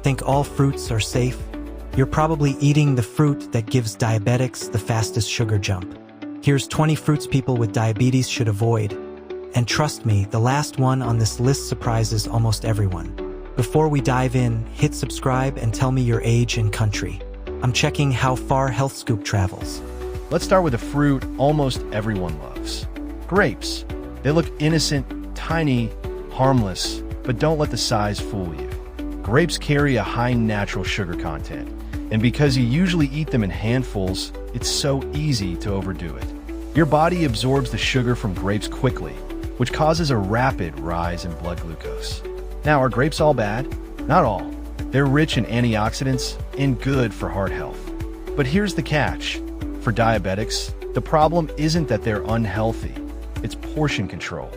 Think all fruits are safe? You're probably eating the fruit that gives diabetics the fastest sugar jump. Here's 20 fruits people with diabetes should avoid. And trust me, the last one on this list surprises almost everyone. Before we dive in, hit subscribe and tell me your age and country. I'm checking how far Health Scoop travels. Let's start with a fruit almost everyone loves. Grapes. They look innocent, tiny, harmless, but don't let the size fool you. Grapes carry a high natural sugar content, and because you usually eat them in handfuls, it's so easy to overdo it. Your body absorbs the sugar from grapes quickly, which causes a rapid rise in blood glucose. Now, are grapes all bad? Not all. They're rich in antioxidants and good for heart health. But here's the catch. For diabetics, the problem isn't that they're unhealthy, it's portion control.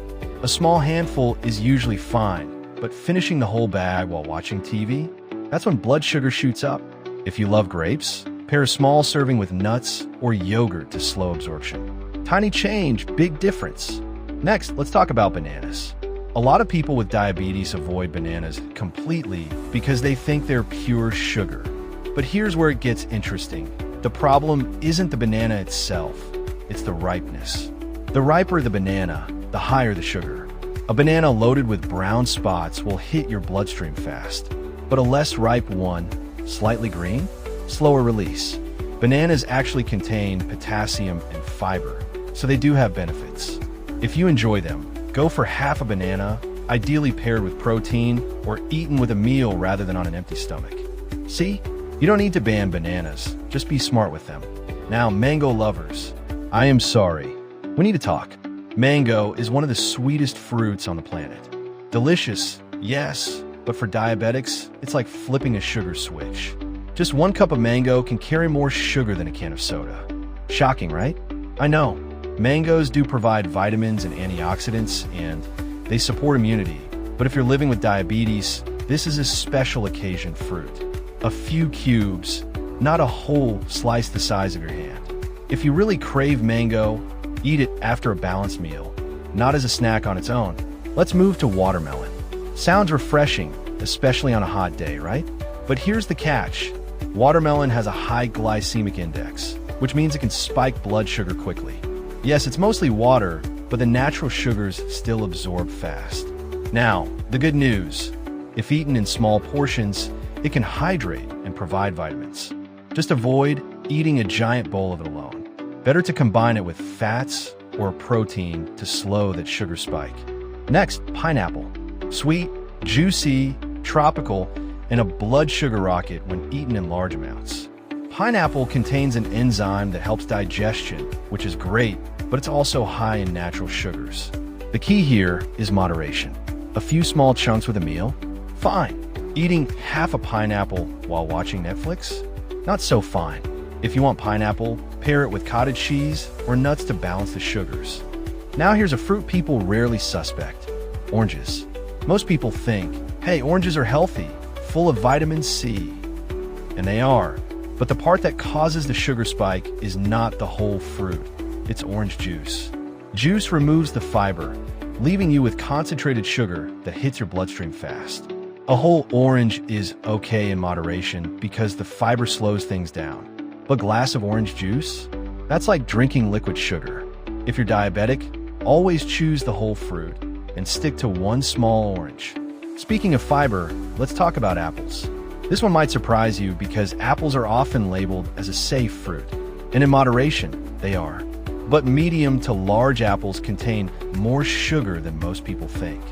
A small handful is usually fine, but finishing the whole bag while watching TV? That's when blood sugar shoots up. If you love grapes, pair a small serving with nuts or yogurt to slow absorption. Tiny change, big difference. Next, let's talk about bananas. A lot of people with diabetes avoid bananas completely because they think they're pure sugar. But here's where it gets interesting. The problem isn't the banana itself, it's the ripeness. The riper the banana, the higher the sugar. A banana loaded with brown spots will hit your bloodstream fast, but a less ripe one, slightly green, slower release. Bananas actually contain potassium and fiber, so they do have benefits. If you enjoy them, go for half a banana, ideally paired with protein or eaten with a meal rather than on an empty stomach. See? You don't need to ban bananas, just be smart with them. Now, mango lovers. I am sorry. We need to talk. Mango is one of the sweetest fruits on the planet. Delicious, yes, but for diabetics, it's like flipping a sugar switch. Just 1 cup of mango can carry more sugar than a can of soda. Shocking, right? I know. Mangoes do provide vitamins and antioxidants, and they support immunity. But if you're living with diabetes, this is a special occasion fruit. A few cubes, not a whole slice the size of your hand. If you really crave mango, eat it after a balanced meal, not as a snack on its own. Let's move to watermelon. Sounds refreshing, especially on a hot day, right? But here's the catch. Watermelon has a high glycemic index, which means it can spike blood sugar quickly. Yes, it's mostly water, but the natural sugars still absorb fast. Now, the good news. If eaten in small portions, it can hydrate and provide vitamins. Just avoid eating a giant bowl of it alone. Better to combine it with fats or protein to slow that sugar spike. Next, pineapple. Sweet, juicy, tropical, and a blood sugar rocket when eaten in large amounts. Pineapple contains an enzyme that helps digestion, which is great, but it's also high in natural sugars. The key here is moderation. A few small chunks with a meal? Fine. Eating half a pineapple while watching Netflix? Not so fine. If you want pineapple, pair it with cottage cheese or nuts to balance the sugars. Now here's a fruit people rarely suspect. Oranges. Most people think, hey, oranges are healthy, full of vitamin C. And they are. But the part that causes the sugar spike is not the whole fruit. It's orange juice. Juice removes the fiber, leaving you with concentrated sugar that hits your bloodstream fast. A whole orange is okay in moderation because the fiber slows things down. But a glass of orange juice? That's like drinking liquid sugar. If you're diabetic, always choose the whole fruit and stick to 1 small orange. Speaking of fiber, let's talk about apples. This one might surprise you because apples are often labeled as a safe fruit, and in moderation, they are. But medium to large apples contain more sugar than most people think.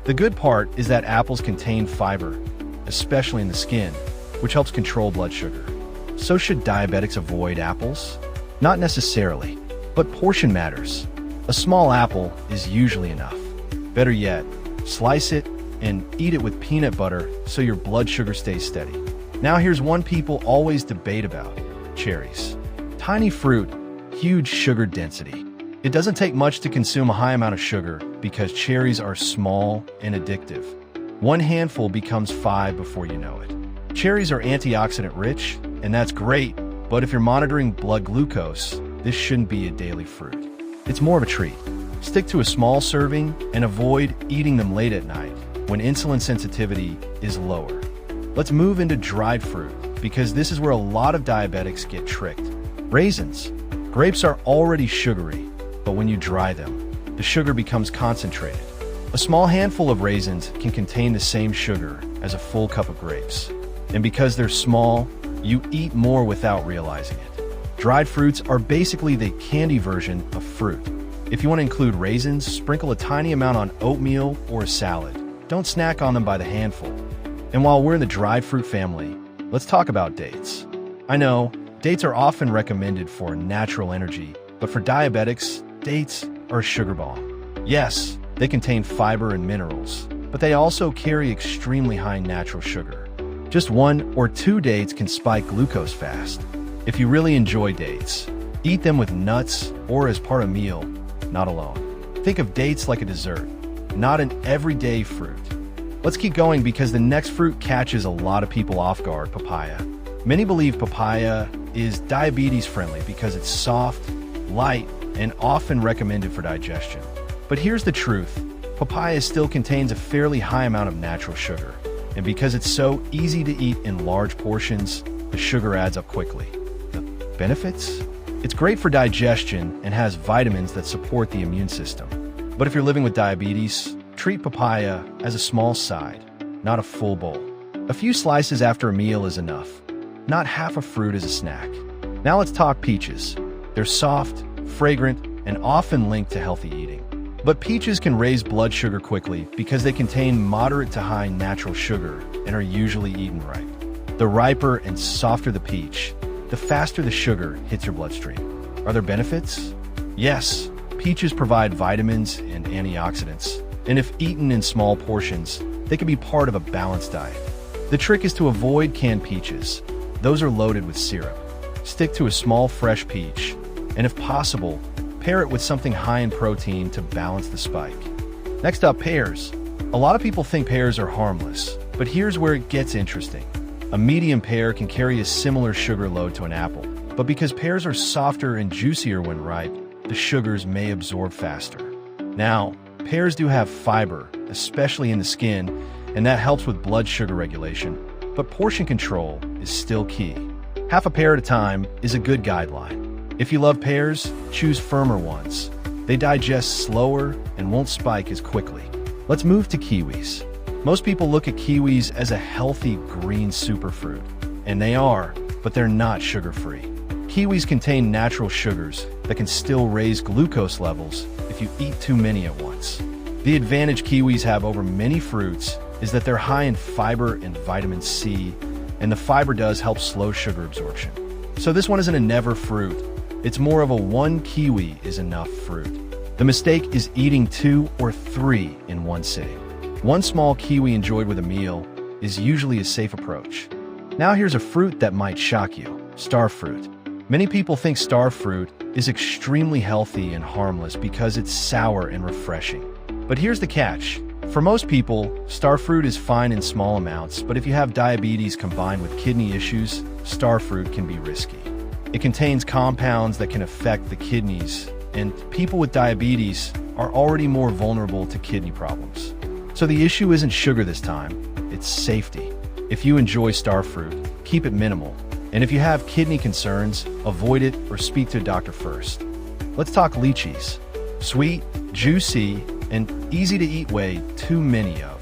The good part is that apples contain fiber, especially in the skin, which helps control blood sugar. So should diabetics avoid apples? Not necessarily, but portion matters. A small apple is usually enough. Better yet, slice it and eat it with peanut butter so your blood sugar stays steady. Now here's one people always debate about: cherries. Tiny fruit, huge sugar density. It doesn't take much to consume a high amount of sugar because cherries are small and addictive. 1 handful becomes 5 before you know it. Cherries are antioxidant rich, and that's great, but if you're monitoring blood glucose, this shouldn't be a daily fruit. It's more of a treat. Stick to a small serving and avoid eating them late at night when insulin sensitivity is lower. Let's move into dried fruit, because this is where a lot of diabetics get tricked. Raisins. Grapes are already sugary, but when you dry them, the sugar becomes concentrated. A small handful of raisins can contain the same sugar as a full cup of grapes. And because they're small, you eat more without realizing it. Dried fruits are basically the candy version of fruit. If you want to include raisins, sprinkle a tiny amount on oatmeal or a salad. Don't snack on them by the handful. And while we're in the dried fruit family, let's talk about dates. I know, dates are often recommended for natural energy, but for diabetics, dates are a sugar bomb. Yes, they contain fiber and minerals, but they also carry extremely high natural sugar. Just 1 or 2 dates can spike glucose fast. If you really enjoy dates, eat them with nuts or as part of a meal, not alone. Think of dates like a dessert, not an everyday fruit. Let's keep going because the next fruit catches a lot of people off guard: papaya. Many believe papaya is diabetes friendly because it's soft, light, and often recommended for digestion. But here's the truth: papaya still contains a fairly high amount of natural sugar. And because it's so easy to eat in large portions, the sugar adds up quickly. The benefits? It's great for digestion and has vitamins that support the immune system. But if you're living with diabetes, treat papaya as a small side, not a full bowl. A few slices after a meal is enough, not half a fruit as a snack. Now let's talk peaches. They're soft, fragrant, and often linked to healthy eating. But peaches can raise blood sugar quickly because they contain moderate to high natural sugar and are usually eaten ripe. The riper and softer the peach, the faster the sugar hits your bloodstream. Are there benefits? Yes, peaches provide vitamins and antioxidants, and if eaten in small portions, they can be part of a balanced diet. The trick is to avoid canned peaches. Those are loaded with syrup. Stick to a small fresh peach, and if possible, pair it with something high in protein to balance the spike. Next up, pears. A lot of people think pears are harmless, but here's where it gets interesting. A medium pear can carry a similar sugar load to an apple, but because pears are softer and juicier when ripe, the sugars may absorb faster. Now, pears do have fiber, especially in the skin, and that helps with blood sugar regulation, but portion control is still key. Half a pear at a time is a good guideline. If you love pears, choose firmer ones. They digest slower and won't spike as quickly. Let's move to kiwis. Most people look at kiwis as a healthy green superfruit, and they are, but they're not sugar-free. Kiwis contain natural sugars that can still raise glucose levels if you eat too many at once. The advantage kiwis have over many fruits is that they're high in fiber and vitamin C, and the fiber does help slow sugar absorption. So this one isn't a never fruit. It's more of a 1 kiwi is enough fruit. The mistake is eating 2 or 3 in one sitting. 1 small kiwi enjoyed with a meal is usually a safe approach. Now here's a fruit that might shock you: star fruit. Many people think star fruit is extremely healthy and harmless because it's sour and refreshing. But here's the catch. For most people, star fruit is fine in small amounts, but if you have diabetes combined with kidney issues, star fruit can be risky. It contains compounds that can affect the kidneys, and people with diabetes are already more vulnerable to kidney problems. So the issue isn't sugar this time, it's safety. If you enjoy star fruit, keep it minimal. And if you have kidney concerns, avoid it or speak to a doctor first. Let's talk lychees. Sweet, juicy, and easy to eat way too many of.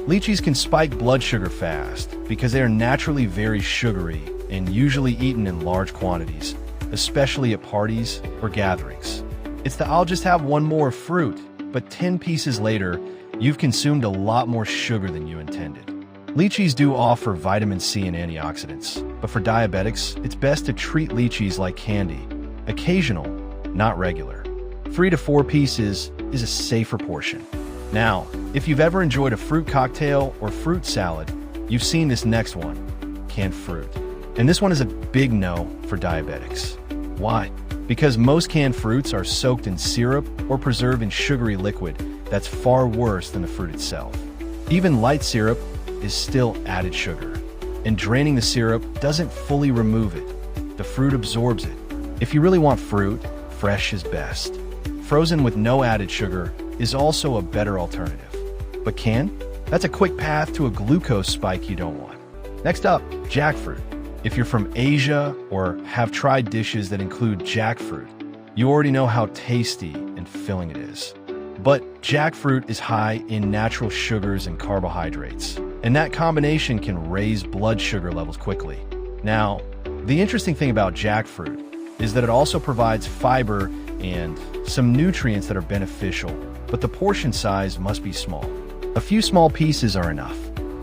Lychees can spike blood sugar fast because they are naturally very sugary and usually eaten in large quantities, especially at parties or gatherings. It's the "I'll just have one more fruit," but 10 pieces later, you've consumed a lot more sugar than you intended. Lychees do offer vitamin C and antioxidants, but for diabetics, it's best to treat lychees like candy. Occasional, not regular. 3 to 4 pieces is a safer portion. Now, if you've ever enjoyed a fruit cocktail or fruit salad, you've seen this next one: canned fruit. And this one is a big no for diabetics. Why? Because most canned fruits are soaked in syrup or preserved in sugary liquid that's far worse than the fruit itself. Even light syrup is still added sugar, and draining the syrup doesn't fully remove it. The fruit absorbs it. If you really want fruit, fresh is best. Frozen with no added sugar is also a better alternative. But canned? That's a quick path to a glucose spike you don't want. Next up, jackfruit. If you're from Asia or have tried dishes that include jackfruit, you already know how tasty and filling it is. But jackfruit is high in natural sugars and carbohydrates, and that combination can raise blood sugar levels quickly. Now, the interesting thing about jackfruit is that it also provides fiber and some nutrients that are beneficial, but the portion size must be small. A few small pieces are enough.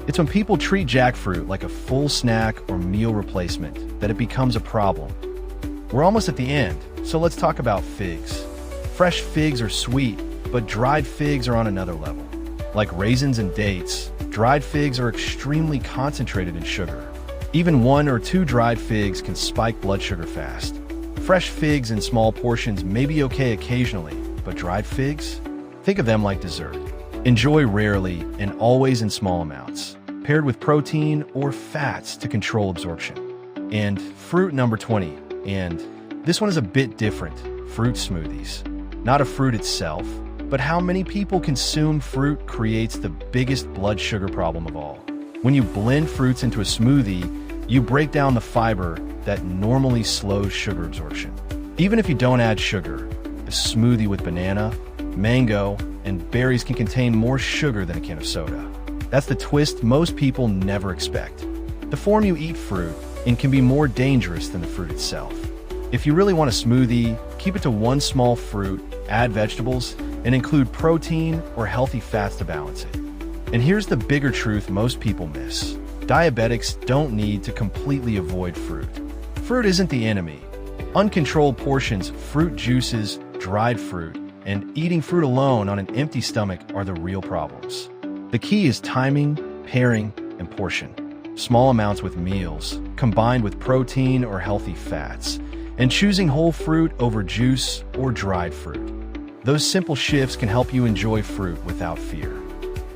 It's when people treat jackfruit like a full snack or meal replacement that it becomes a problem. We're almost at the end, so let's talk about figs. Fresh figs are sweet, but dried figs are on another level. Like raisins and dates, dried figs are extremely concentrated in sugar. Even 1 or 2 dried figs can spike blood sugar fast. Fresh figs in small portions may be okay occasionally, but dried figs? Think of them like dessert. Enjoy rarely and always in small amounts, paired with protein or fats to control absorption. And fruit number 20, and this one is a bit different, fruit smoothies. Not a fruit itself, but how many people consume fruit creates the biggest blood sugar problem of all. When you blend fruits into a smoothie, you break down the fiber that normally slows sugar absorption. Even if you don't add sugar, a smoothie with banana, mango, and berries can contain more sugar than a can of soda. That's the twist most people never expect. The form you eat fruit in can be more dangerous than the fruit itself. If you really want a smoothie, keep it to 1 small fruit, add vegetables, and include protein or healthy fats to balance it. And here's the bigger truth most people miss. Diabetics don't need to completely avoid fruit. Fruit isn't the enemy. Uncontrolled portions, fruit juices, dried fruit, and eating fruit alone on an empty stomach are the real problems. The key is timing, pairing, and portion. Small amounts with meals, combined with protein or healthy fats, and choosing whole fruit over juice or dried fruit. Those simple shifts can help you enjoy fruit without fear.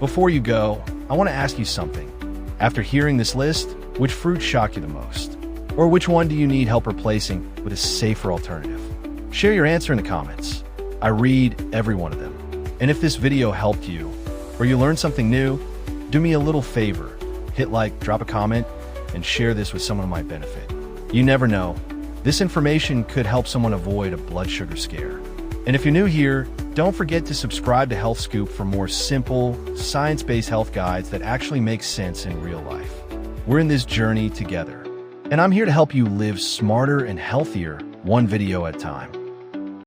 Before you go, I want to ask you something. After hearing this list, which fruit shocked you the most? Or which one do you need help replacing with a safer alternative? Share your answer in the comments. I read every one of them. And if this video helped you, or you learned something new, do me a little favor. Hit like, drop a comment, and share this with someone who might benefit. You never know. This information could help someone avoid a blood sugar scare. And if you're new here, don't forget to subscribe to Health Scoop for more simple, science-based health guides that actually make sense in real life. We're in this journey together, and I'm here to help you live smarter and healthier, one video at a time.